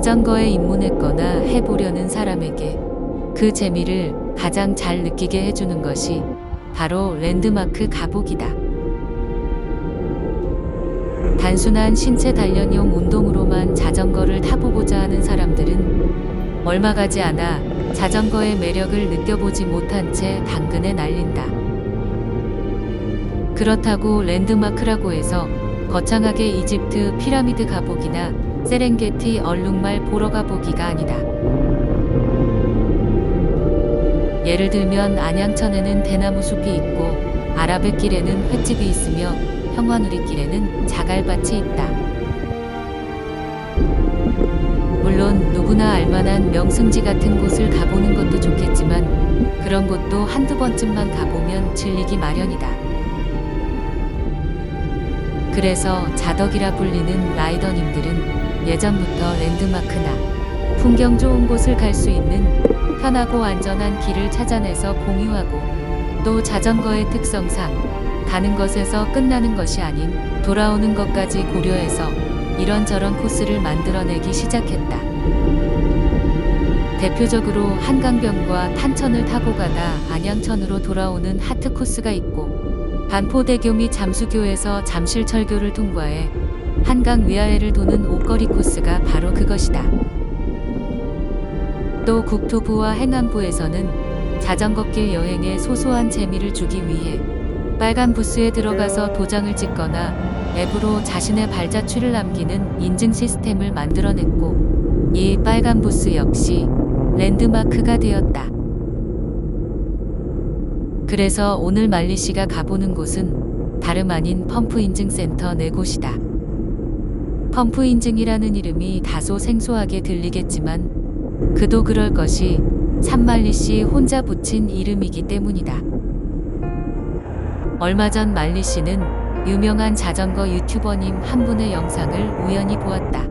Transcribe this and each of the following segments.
자전거에 입문했거나 해보려는 사람에게 그 재미를 가장 잘 느끼게 해주는 것이 바로 랜드마크 가복이다. 단순한 신체 단련용 운동으로만 자전거를 타보고자 하는 사람들은 얼마 가지 않아 자전거의 매력을 느껴보지 못한 채 당근에 날린다. 그렇다고 랜드마크라고 해서 거창하게 이집트 피라미드 가보기나 세렝게티 얼룩말 보러 가보기가 아니다. 예를 들면 안양천에는 대나무 숲이 있고 아라뱃길에는 횟집이 있으며 평화누리길에는 자갈밭이 있다. 물론 누구나 알만한 명승지 같은 곳을 가보는 것도 좋겠지만 그런 곳도 한두 번쯤만 가보면 질리기 마련이다. 그래서 자덕이라 불리는 라이더님들은 예전부터 랜드마크나 풍경 좋은 곳을 갈 수 있는 편하고 안전한 길을 찾아내서 공유하고 또 자전거의 특성상 가는 것에서 끝나는 것이 아닌 돌아오는 것까지 고려해서 이런저런 코스를 만들어내기 시작했다. 대표적으로 한강변과 탄천을 타고 가다 안양천으로 돌아오는 하트 코스가 있고 반포대교 및 잠수교에서 잠실철교를 통과해 한강 위아래를 도는 옷걸이 코스가 바로 그것이다. 또 국토부와 행안부에서는 자전거길 여행에 소소한 재미를 주기 위해 빨간 부스에 들어가서 도장을 찍거나 앱으로 자신의 발자취를 남기는 인증 시스템을 만들어냈고 이 빨간 부스 역시 랜드마크가 되었다. 그래서 오늘 말리 씨가 가보는 곳은 다름 아닌 펌프 인증센터 네 곳이다. 펌프 인증이라는 이름이 다소 생소하게 들리겠지만 그도 그럴 것이 산말리 씨 혼자 붙인 이름이기 때문이다. 얼마 전 말리 씨는 유명한 자전거 유튜버님 한 분의 영상을 우연히 보았다.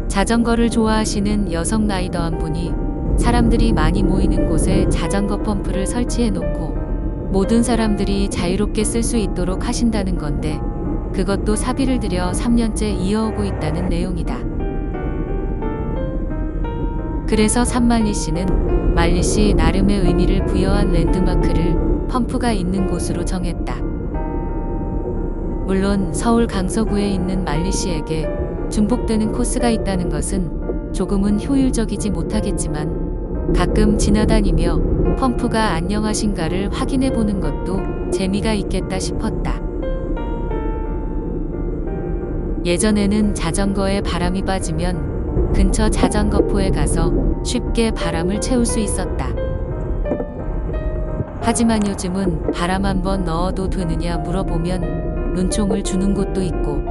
자전거를 좋아하시는 여성 라이더 한 분이 사람들이 많이 모이는 곳에 자전거 펌프를 설치해 놓고 모든 사람들이 자유롭게 쓸 수 있도록 하신다는 건데 그것도 사비를 들여 3년째 이어오고 있다는 내용이다. 그래서 산말리 씨는 말리 씨 나름의 의미를 부여한 랜드마크를 펌프가 있는 곳으로 정했다. 물론 서울 강서구에 있는 말리 씨에게 중복되는 코스가 있다는 것은 조금은 효율적이지 못하겠지만 가끔 지나다니며 펌프가 안녕하신가를 확인해 보는 것도 재미가 있겠다 싶었다. 예전에는 자전거에 바람이 빠지면 근처 자전거포에 가서 쉽게 바람을 채울 수 있었다. 하지만 요즘은 바람 한번 넣어도 되느냐 물어보면 눈총을 주는 곳도 있고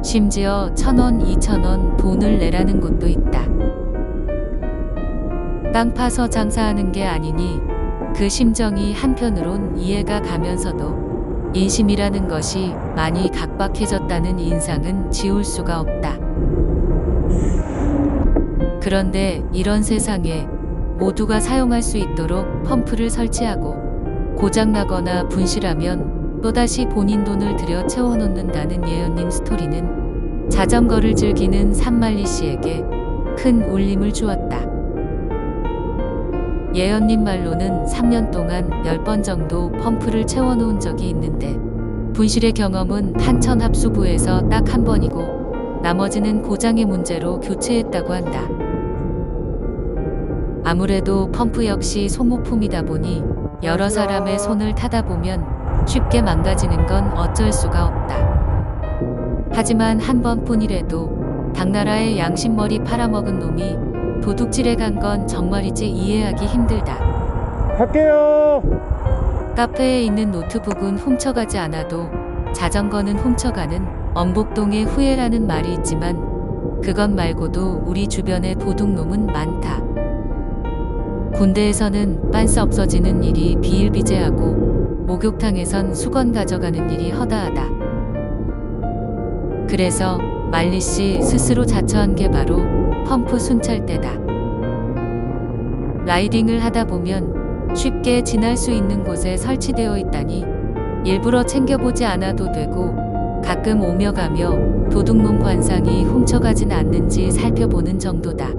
심지어 1,000원, 2,000원 돈을 내라는 곳도 있다. 땅 파서 장사하는 게 아니니 그 심정이 한편으론 이해가 가면서도 인심이라는 것이 많이 각박해졌다는 인상은 지울 수가 없다. 그런데 이런 세상에 모두가 사용할 수 있도록 펌프를 설치하고 고장나거나 분실하면 또다시 본인 돈을 들여 채워놓는다는 예언님 스토리는 자전거를 즐기는 산말리 씨에게 큰 울림을 주었다. 예언님 말로는 3년 동안 10번 정도 펌프를 채워놓은 적이 있는데 분실의 경험은 탄천 합수부에서 딱 한 번이고 나머지는 고장의 문제로 교체했다고 한다. 아무래도 펌프 역시 소모품이다 보니 여러 사람의 손을 타다 보면 쉽게 망가지는 건 어쩔 수가 없다. 하지만 한 번뿐이라도 당나라의 양심머리 팔아먹은 놈이 도둑질해 간 건 정말이지 이해하기 힘들다. 갈게요. 카페에 있는 노트북은 훔쳐가지 않아도 자전거는 훔쳐가는 엄복동의 후예라는 말이 있지만 그것 말고도 우리 주변에 도둑놈은 많다. 군대에서는 빤스 없어지는 일이 비일비재하고 목욕탕에선 수건 가져가는 일이 허다하다. 그래서 말리 씨 스스로 자처한 게 바로 펌프 순찰대다. 라이딩을 하다 보면 쉽게 지날 수 있는 곳에 설치되어 있다니 일부러 챙겨보지 않아도 되고 가끔 오며 가며 도둑놈 관상이 훔쳐가진 않는지 살펴보는 정도다.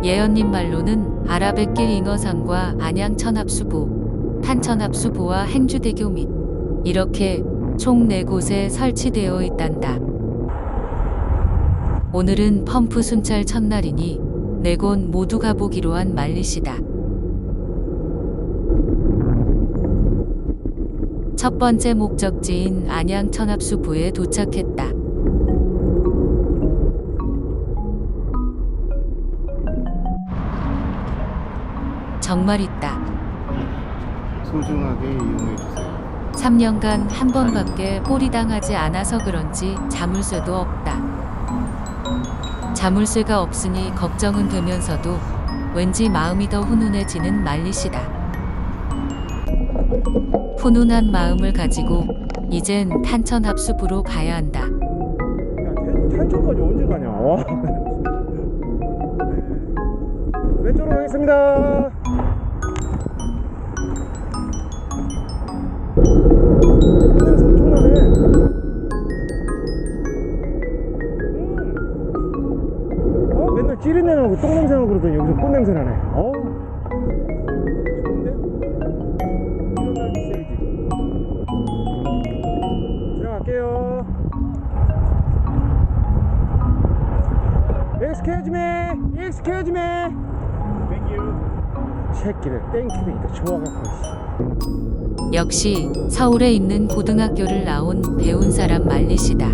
예언님 말로는 아라뱃길 잉어상과 안양 천합수보, 탄천합수보와 행주대교 및 이렇게 총 4곳에 설치되어 있단다. 오늘은 펌프 순찰 첫날이니 4곳 모두 가보기로 한 말리시다. 첫 번째 목적지인 안양 천합수보에 도착했다. 정말 있다. 소중하게 이용해주세요. 3년간 한 번밖에 꼴이 당하지 않아서 그런지 자물쇠도 없다. 자물쇠가 없으니 걱정은 되면서도 왠지 마음이 더 훈훈해지는 말리시다. 훈훈한 마음을 가지고 이젠 탄천합수부로 가야 한다. 야, 탄천까지 언제 가냐? 와. 네. 왼쪽으로 가겠습니다. 냄새 엄청나네. 맨날 찌린내 나고 똥냄새 나고 그러더니 여기서 꽃냄새 나네. 좋은데? 이런 날도 있어야지. 지나갈게요. Excuse me. Excuse me. Thank you. 새끼들 땡큐니까 좋아갖고. 역시 서울에 있는 고등학교를 나온 배운 사람 말리시다.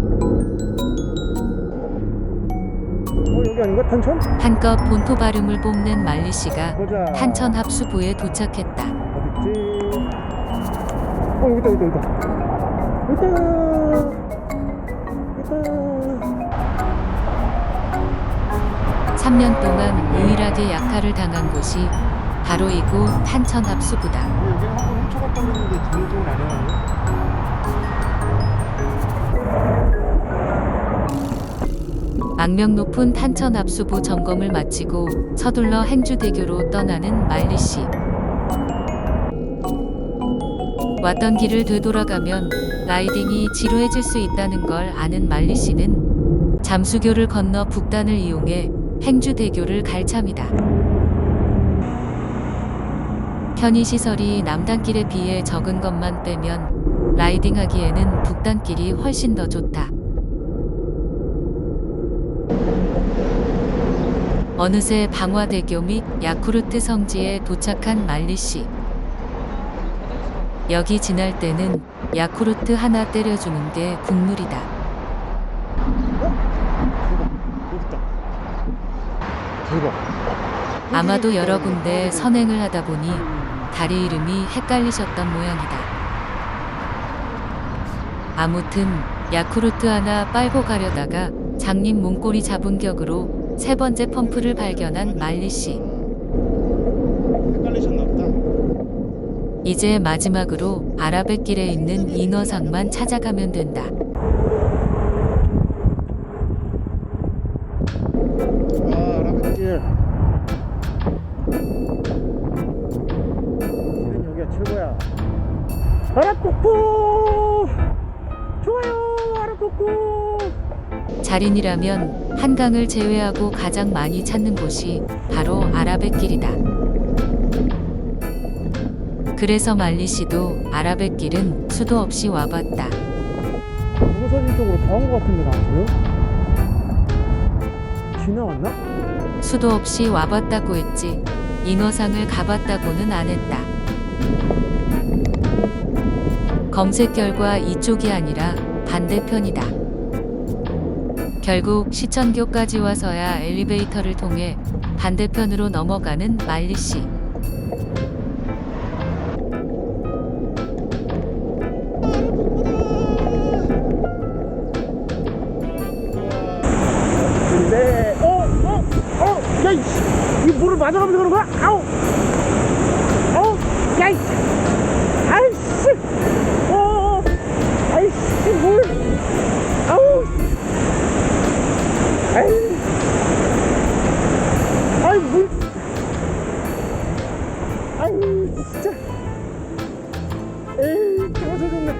여기 아닌가? 탄천? 한껏 본토 발음을 뽐낸 말리씨가 보자. 탄천합수부에 도착했다. 어딨지? 여기다. 있다. 3년 동안 유일하게 약탈을 당한 곳이 바로 이곳 탄천합수부다. 여기는 한번 훔쳐갔다고 했는데 정통은 안 해요. 악명 높은 탄천합수부 점검을 마치고 서둘러 행주대교로 떠나는 말리씨. 왔던 길을 되돌아가면 라이딩이 지루해질 수 있다는 걸 아는 말리씨는 잠수교를 건너 북단을 이용해 행주대교를 갈 참이다. 편의시설이 남단길에 비해 적은 것만 빼면 라이딩하기에는 북단길이 훨씬 더 좋다. 어느새 방화대교 및 야쿠르트 성지에 도착한 말리씨. 여기 지날 때는 야쿠르트 하나 때려주는 게 국룰이다. 대박. 아마도 여러 군데 선행을 하다 보니 다리 이름이 헷갈리셨던 모양이다. 아무튼 야쿠르트 하나 빨고 가려다가 장님 문고리 잡은 격으로 3번째 펌프를 발견한 말리씨. 헷갈리셨나 보다. 이제 마지막으로 아라뱃길에 있는 잉어상만 찾아가면 된다. 아라뱃길. 여기가 최고야. 아라꼬꼬. 좋아요, 아라꼬꼬. 자린이라면 한강을 제외하고 가장 많이 찾는 곳이 바로 아라뱃길이다. 그래서 말리씨도 아라뱃길은 수도 없이 와봤다. 동서진 쪽으로 다 온 것 같은데 나왔고요? 지나왔나? 수도 없이 와봤다고 했지 잉어상을 가봤다고는 안 했다. 검색 결과 이쪽이 아니라 반대편이다. 결국 시천교까지 와서야 엘리베이터를 통해 반대편으로 넘어가는 말리씨. 네. 야, 이씨. 이 물을 맞아가면서 그런 거야? 아우. 야, 이. 아이씨. 아이씨, 물. 아우. 아이, 물. 아이, 진짜. 에이, 겨워져졌네.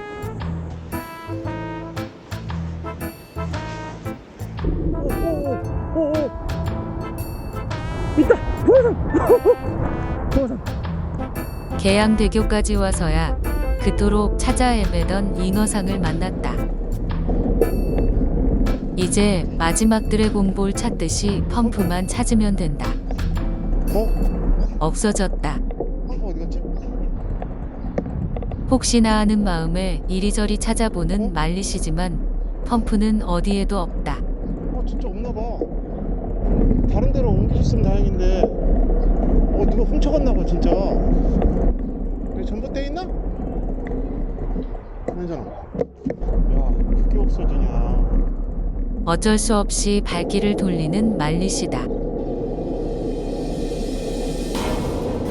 있다. 동영상. 동영상. 계양대교까지 와서야 그토록 찾아 헤매던 잉어상을 만났다. 이제 마지막 드래곤볼 찾듯이 펌프만 찾으면 된다. 없어졌다. 어디 갔지? 혹시나 하는 마음에 이리저리 찾아보는 말리시지만 펌프는 어디에도 없다. 진짜 없나봐. 다른 데로 옮기셨으면 다행인데 누가 훔쳐갔나봐 진짜. 여기 전봇대 있나? 아니잖아. 야 그게 없어지냐. 어쩔 수 없이 발길을 돌리는 말리시다.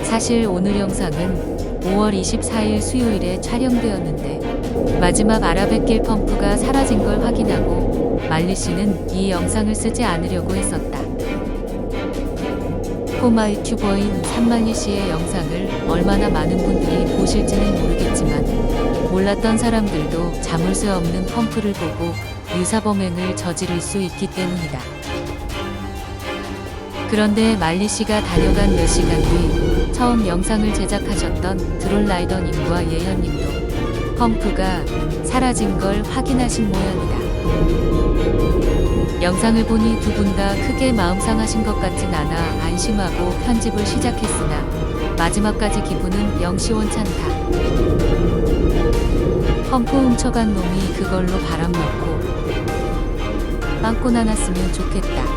사실 오늘 영상은 5월 24일 수요일에 촬영되었는데 마지막 아라뱃길 펌프가 사라진 걸 확인하고 말리씨는 이 영상을 쓰지 않으려고 했었다. 포마 유튜버인 산말리씨의 영상을 얼마나 많은 분들이 보실지는 모르겠지만 몰랐던 사람들도 자물쇠 없는 펌프를 보고 유사범행을 저지를 수 있기 때문이다. 그런데 말리씨가 다녀간 몇 시간 뒤 처음 영상을 제작하셨던 드롤라이더님과 예현님도 펌프가 사라진 걸 확인하신 모양이다. 영상을 보니 두 분 다 크게 마음 상하신 것 같진 않아 안심하고 편집을 시작했으나 마지막까지 기분은 영 시원찮다. 펌프 훔쳐간 놈이 그걸로 바람먹고 빵꾸 나났으면 좋겠다.